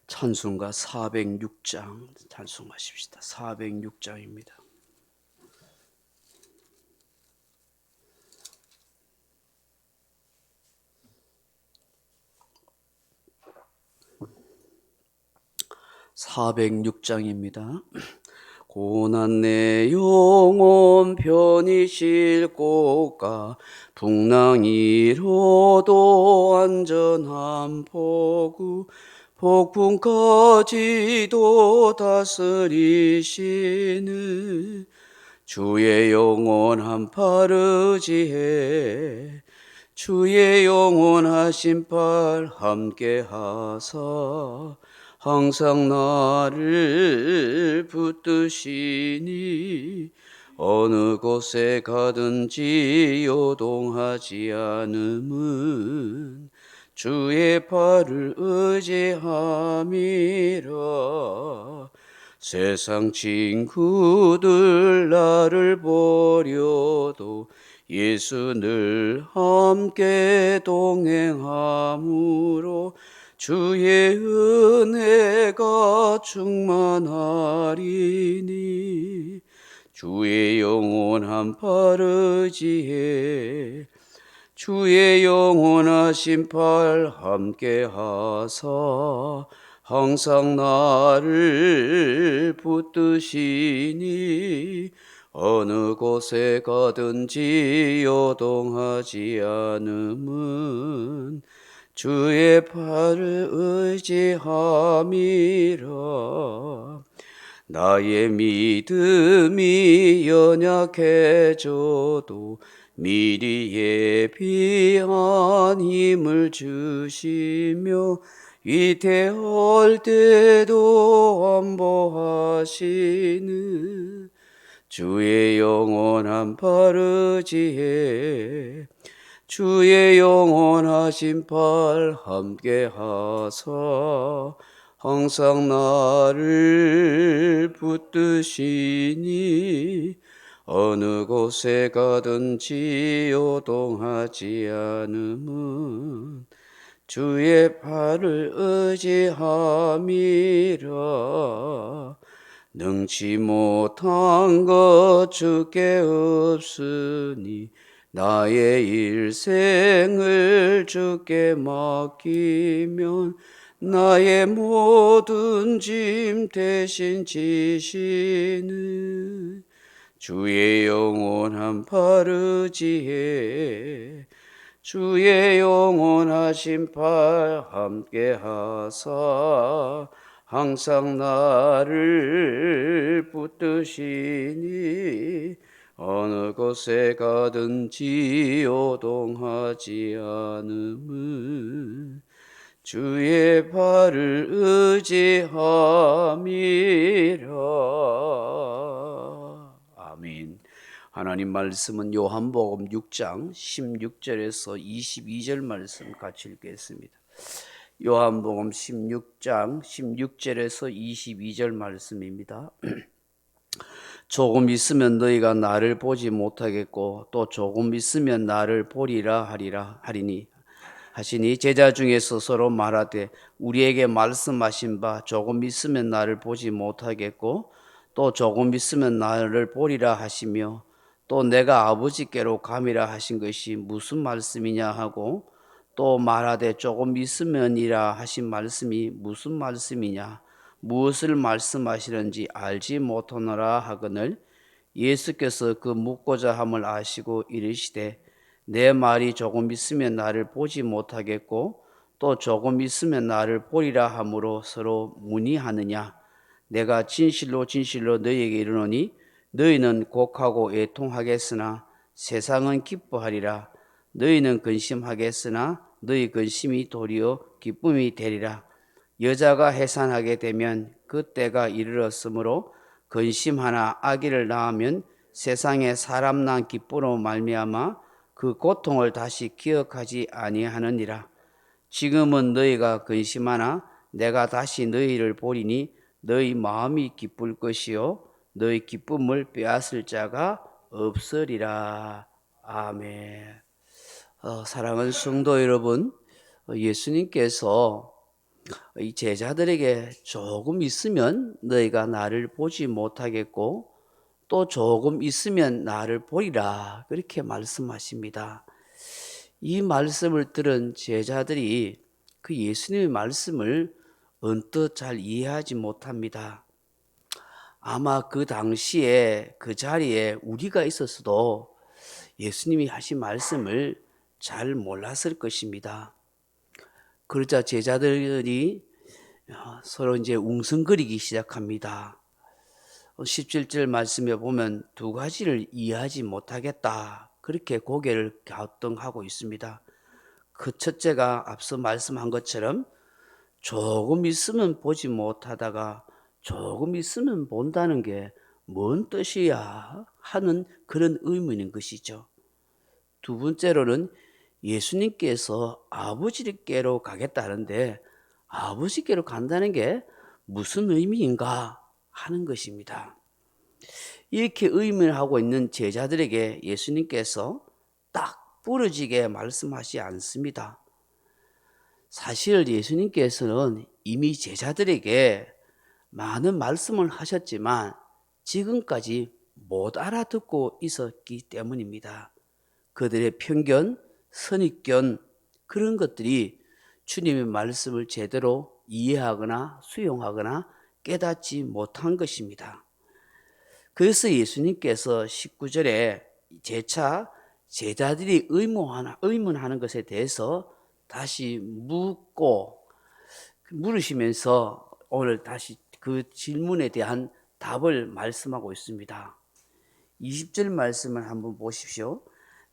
찬송가 406장 찬송하십시다. 406장입니다. (406장입니다) 고난 내 영혼 편히 싣고 가 풍랑이로도 안전한 포구 폭풍까지도 다스리시는 주의 영원한 팔 의지해 주의 영원하신 팔 함께하사 항상 나를 붙드시니 어느 곳에 가든지 요동하지 않음은 주의 팔을 의지함이라. 세상 친구들 나를 버려도 예수 늘 함께 동행함으로 주의 은혜가 충만하리니 주의 영원한 팔 의지해 주의 영원하신 팔 함께하사 항상 나를 붙드시니 어느 곳에 가든지 요동하지 않음은 주의 팔을 의지함이라. 나의 믿음이 연약해져도 미리 예비한 힘을 주시며 위태할 때도 안보하시는 주의 영원한 팔 의지해 주의 영원하신 팔 함께하사 항상 나를 붙드시니 어느 곳에 가든지 요동하지 않음은 주의 팔을 의지함이라. 능치 못한 것 주께 없으니 나의 일생을 주께 맡기면 나의 모든 짐 대신 지시는 주의 영원한 팔 의지해 주의 영원하신 팔 함께하사 항상 나를 붙드시니 어느 곳에 가든지 요동하지 않음은 주의 팔을 의지함이라. 아멘. 하나님 말씀은 요한복음 6장 16절에서 22절 말씀 같이 읽겠습니다. 요한복음 16장 16절에서 22절 말씀입니다. 조금 있으면 너희가 나를 보지 못하겠고 또 조금 있으면 나를 보리라 하리니 하시니 제자 중에서 서로 말하되 우리에게 말씀하신 바 조금 있으면 나를 보지 못하겠고 또 조금 있으면 나를 보리라 하시며 또 내가 아버지께로 감이라 하신 것이 무슨 말씀이냐 하고 또 말하되 조금 있으면이라 하신 말씀이 무슨 말씀이냐 무엇을 말씀하시는지 알지 못하노라 하거늘 예수께서 그 묻고자 함을 아시고 이르시되 내 말이 조금 있으면 나를 보지 못하겠고 또 조금 있으면 나를 보리라 함으로 서로 문의하느냐. 내가 진실로 진실로 너희에게 이르노니 너희는 곡하고 애통하겠으나 세상은 기뻐하리라. 너희는 근심하겠으나 너희 근심이 도리어 기쁨이 되리라. 여자가 해산하게 되면 그 때가 이르렀으므로 근심하나 아기를 낳으면 세상에 사람 난 기쁨으로 말미암아 그 고통을 다시 기억하지 아니하느니라. 지금은 너희가 근심하나 내가 다시 너희를 보리니 너희 마음이 기쁠 것이요 너희 기쁨을 빼앗을 자가 없으리라. 아멘. 사랑하는 성도 여러분, 예수님께서 이 제자들에게 조금 있으면 너희가 나를 보지 못하겠고 또 조금 있으면 나를 보리라 그렇게 말씀하십니다. 이 말씀을 들은 제자들이 그 예수님의 말씀을 언뜻 잘 이해하지 못합니다. 아마 그 당시에 그 자리에 우리가 있었어도 예수님이 하신 말씀을 잘 몰랐을 것입니다. 그러자 제자들이 서로 이제 웅성거리기 시작합니다. 17절 말씀에 보면 두 가지를 이해하지 못하겠다. 그렇게 고개를 갸우뚱하고 있습니다. 그 첫째가 앞서 말씀한 것처럼 조금 있으면 보지 못하다가 조금 있으면 본다는 게 뭔 뜻이야 하는 그런 의문인 것이죠. 두 번째로는 예수님께서 아버지께로 가겠다는데 아버지께로 간다는 게 무슨 의미인가 하는 것입니다. 이렇게 의문하고 있는 제자들에게 예수님께서 딱 부러지게 말씀하지 않습니다. 사실 예수님께서는 이미 제자들에게 많은 말씀을 하셨지만 지금까지 못 알아듣고 있었기 때문입니다. 그들의 편견, 선입견 그런 것들이 주님의 말씀을 제대로 이해하거나 수용하거나 깨닫지 못한 것입니다. 그래서 예수님께서 19절에 재차 제자들이 의문하는 것에 대해서 다시 물으시면서 오늘 다시 그 질문에 대한 답을 말씀하고 있습니다. 20절 말씀을 한번 보십시오.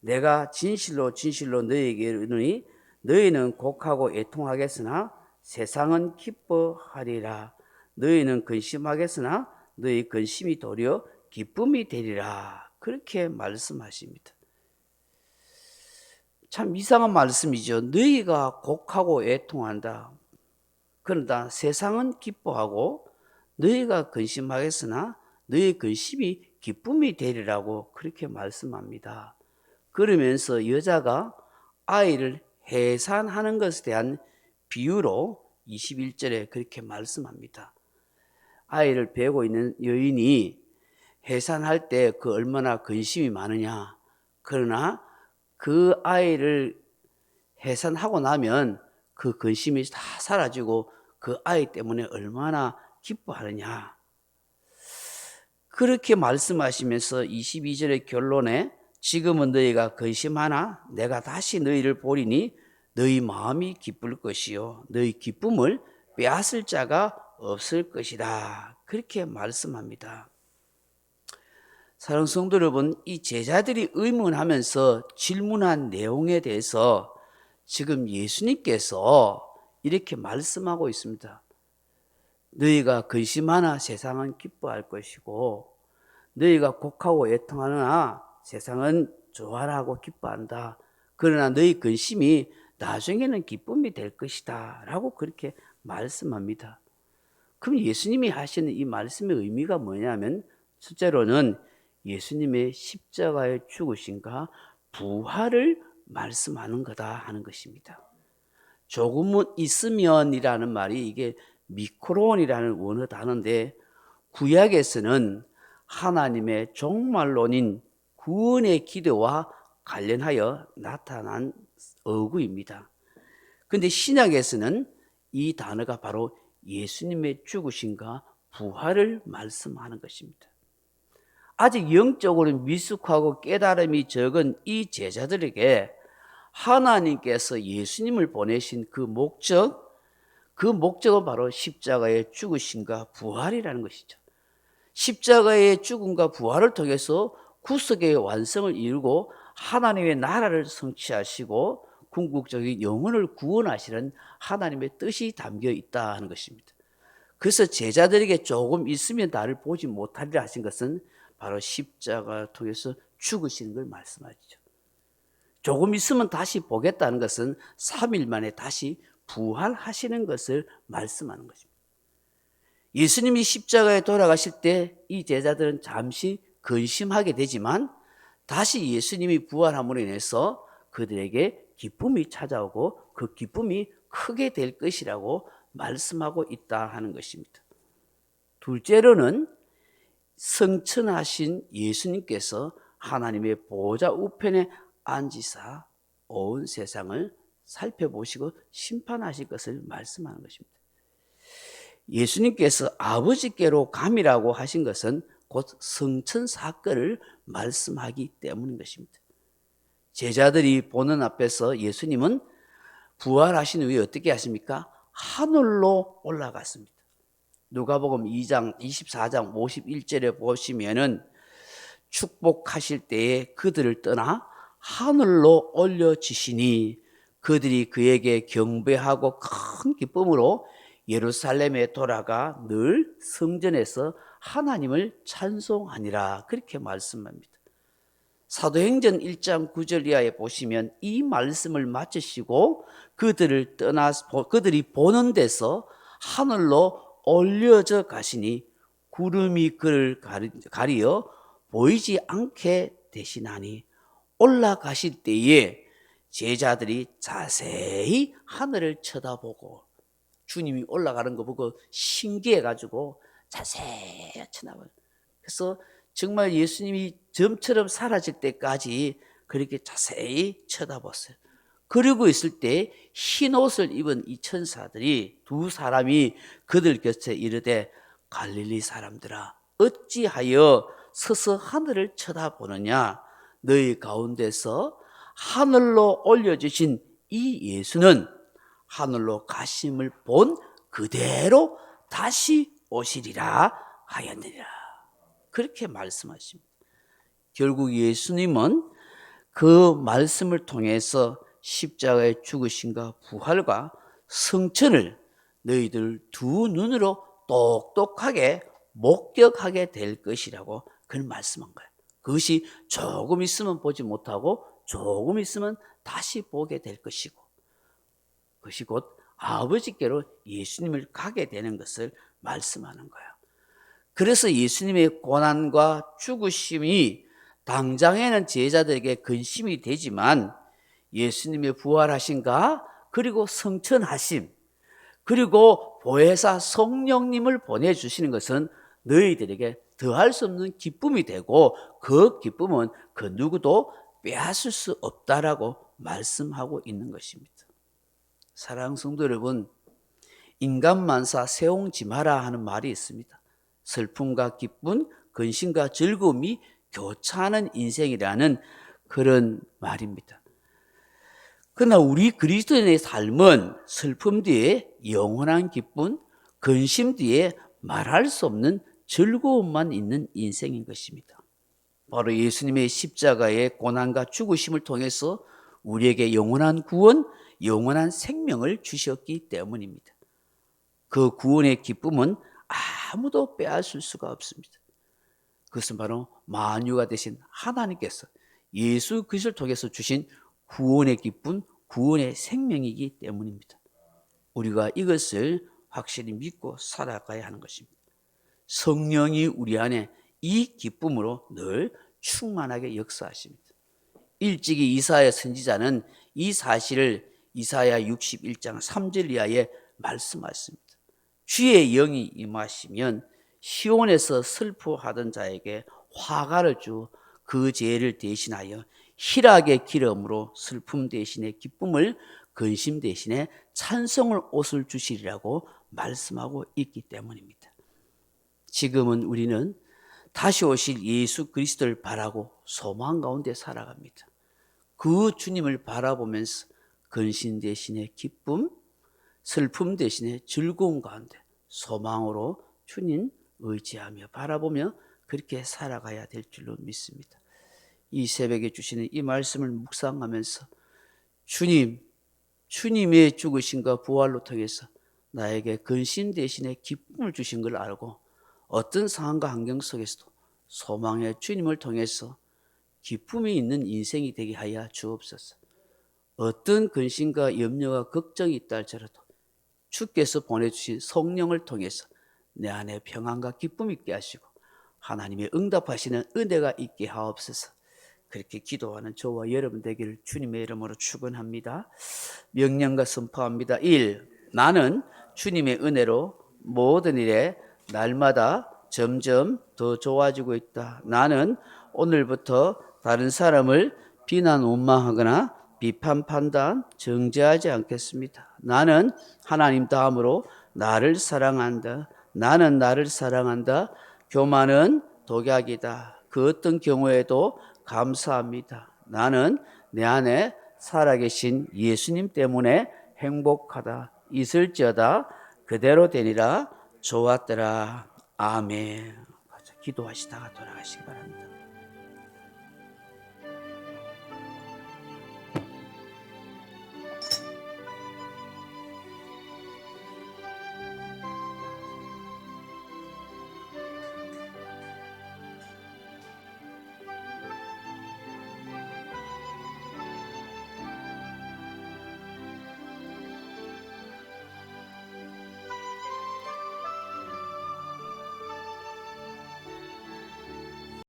내가 진실로 진실로 너희에게 이르노니 너희는 곡하고 애통하겠으나 세상은 기뻐하리라. 너희는 근심하겠으나 너희 근심이 도리어 기쁨이 되리라. 그렇게 말씀하십니다. 참 이상한 말씀이죠. 너희가 곡하고 애통한다. 그러나 세상은 기뻐하고 너희가 근심하겠으나 너희 근심이 기쁨이 되리라고 그렇게 말씀합니다. 그러면서 여자가 아이를 해산하는 것에 대한 비유로 21절에 그렇게 말씀합니다. 아이를 베고 있는 여인이 해산할 때 그 얼마나 근심이 많으냐. 그러나 그 아이를 해산하고 나면 그 근심이 다 사라지고 그 아이 때문에 얼마나 기뻐하느냐. 그렇게 말씀하시면서 22절의 결론에 지금은 너희가 근심하나 내가 다시 너희를 보리니 너희 마음이 기쁠 것이요 너희 기쁨을 빼앗을 자가 없을 것이다. 그렇게 말씀합니다. 사랑하는 성도 여러분, 이 제자들이 의문하면서 질문한 내용에 대해서 지금 예수님께서 이렇게 말씀하고 있습니다. 너희가 근심하나 세상은 기뻐할 것이고 너희가 곡하고 애통하나 세상은 좋아하고 기뻐한다. 그러나 너희 근심이 나중에는 기쁨이 될 것이다 라고 그렇게 말씀합니다. 그럼 예수님이 하시는 이 말씀의 의미가 뭐냐면 첫째로는 예수님의 십자가의 죽으심과 부활을 말씀하는 거다 하는 것입니다. 조금은 있으면이라는 말이 이게 미크론이라는 원어 단어인데 구약에서는 하나님의 종말론인 구원의 기도와 관련하여 나타난 어구입니다. 그런데 신약에서는 이 단어가 바로 예수님의 죽으심과 부활을 말씀하는 것입니다. 아직 영적으로 미숙하고 깨달음이 적은 이 제자들에게 하나님께서 예수님을 보내신 그 목적은 바로 십자가의 죽으심과 부활이라는 것이죠. 십자가의 죽음과 부활을 통해서 구속의 완성을 이루고 하나님의 나라를 성취하시고 궁극적인 영혼을 구원하시는 하나님의 뜻이 담겨 있다 하는 것입니다. 그래서 제자들에게 조금 있으면 나를 보지 못하리라 하신 것은 바로 십자가를 통해서 죽으시는 걸 말씀하시죠. 조금 있으면 다시 보겠다는 것은 3일 만에 다시 부활하시는 것을 말씀하는 것입니다. 예수님이 십자가에 돌아가실 때 이 제자들은 잠시 근심하게 되지만 다시 예수님이 부활함으로 인해서 그들에게 기쁨이 찾아오고 그 기쁨이 크게 될 것이라고 말씀하고 있다 하는 것입니다. 둘째로는 성천하신 예수님께서 하나님의 보좌 우편에 앉으사 온 세상을 살펴보시고 심판하실 것을 말씀하는 것입니다. 예수님께서 아버지께로 감이라고 하신 것은 곧 성천 사건을 말씀하기 때문인 것입니다. 제자들이 보는 앞에서 예수님은 부활하신 후에 어떻게 하십니까? 하늘로 올라갔습니다. 누가복음 2장 24장 51절에 보시면은 축복하실 때에 그들을 떠나 하늘로 올려지시니 그들이 그에게 경배하고 큰 기쁨으로 예루살렘에 돌아가 늘 성전에서 하나님을 찬송하니라, 그렇게 말씀합니다. 사도행전 1장 9절 이하에 보시면 이 말씀을 마치시고 그들이 보는 데서 하늘로 올려져 가시니 구름이 그를 가리어 보이지 않게 되시나니 올라가실 때에 제자들이 자세히 하늘을 쳐다보고, 주님이 올라가는 거 보고 신기해가지고 자세히 쳐다봐요. 그래서 정말 예수님이 점처럼 사라질 때까지 그렇게 자세히 쳐다봤어요. 그러고 있을 때 흰 옷을 입은 이 천사들이 두 사람이 그들 곁에 이르되 갈릴리 사람들아 어찌하여 서서 하늘을 쳐다보느냐, 너희 가운데서 하늘로 올려주신 이 예수는 하늘로 가심을 본 그대로 다시 오시리라 하였느니라, 그렇게 말씀하십니다. 결국 예수님은 그 말씀을 통해서 십자가의 죽으심과 부활과 성천을 너희들 두 눈으로 똑똑하게 목격하게 될 것이라고 그걸 말씀한 거예요. 그것이 조금 있으면 보지 못하고 조금 있으면 다시 보게 될 것이고, 그것이 곧 아버지께로 예수님을 가게 되는 것을 말씀하는 거예요. 그래서 예수님의 고난과 죽으심이 당장에는 제자들에게 근심이 되지만 예수님의 부활하심과 그리고 성천하심 그리고 보혜사 성령님을 보내주시는 것은 너희들에게 더할 수 없는 기쁨이 되고 그 기쁨은 그 누구도 빼앗을 수 없다라고 말씀하고 있는 것입니다. 사랑하는 성도 여러분, 인간만사 세옹지마라 하는 말이 있습니다. 슬픔과 기쁨, 근심과 즐거움이 교차하는 인생이라는 그런 말입니다. 그러나 우리 그리스도인의 삶은 슬픔 뒤에 영원한 기쁨, 근심 뒤에 말할 수 없는 즐거움만 있는 인생인 것입니다. 바로 예수님의 십자가의 고난과 죽으심을 통해서 우리에게 영원한 구원, 영원한 생명을 주셨기 때문입니다. 그 구원의 기쁨은 아무도 빼앗을 수가 없습니다. 그것은 바로 만유가 되신 하나님께서 예수 그리스도를 통해서 주신 구원의 기쁨, 구원의 생명이기 때문입니다. 우리가 이것을 확실히 믿고 살아가야 하는 것입니다. 성령이 우리 안에 이 기쁨으로 늘 충만하게 역사하십니다. 일찍이 이사야 선지자는 이 사실을 이사야 61장 3절 이하에 말씀하십니다. 주의 영이 임하시면 시온에서 슬퍼하던 자에게 화가를 주 그 죄를 대신하여 희락의 기름으로 슬픔 대신에 기쁨을, 근심 대신에 찬송을 옷을 주시리라고 말씀하고 있기 때문입니다. 지금은 우리는 다시 오실 예수 그리스도를 바라고 소망 가운데 살아갑니다. 그 주님을 바라보면서 근심 대신에 기쁨, 슬픔 대신에 즐거움 가운데 소망으로 주님 의지하며 바라보며 그렇게 살아가야 될 줄로 믿습니다. 이 새벽에 주시는 이 말씀을 묵상하면서 주님의 죽으심과 부활로 통해서 나에게 근심 대신에 기쁨을 주신 걸 알고 어떤 상황과 환경 속에서도 소망의 주님을 통해서 기쁨이 있는 인생이 되게 하여 주옵소서. 어떤 근심과 염려와 걱정이 있다 할지라도 주께서 보내주신 성령을 통해서 내 안에 평안과 기쁨이 있게 하시고 하나님의 응답하시는 은혜가 있게 하옵소서. 그렇게 기도하는 저와 여러분 되기를 주님의 이름으로 축원합니다. 명령과 선포합니다. 1. 나는 주님의 은혜로 모든 일에 날마다 점점 더 좋아지고 있다. 나는 오늘부터 다른 사람을 비난, 원망하거나 비판, 판단, 정죄하지 않겠습니다. 나는 하나님 다음으로 나를 사랑한다. 나는 나를 사랑한다. 교만은 독약이다. 그 어떤 경우에도 감사합니다. 나는 내 안에 살아계신 예수님 때문에 행복하다. 있을지어다 그대로 되니라. 좋았더라. 아멘. 기도하시다가 돌아가시기 바랍니다.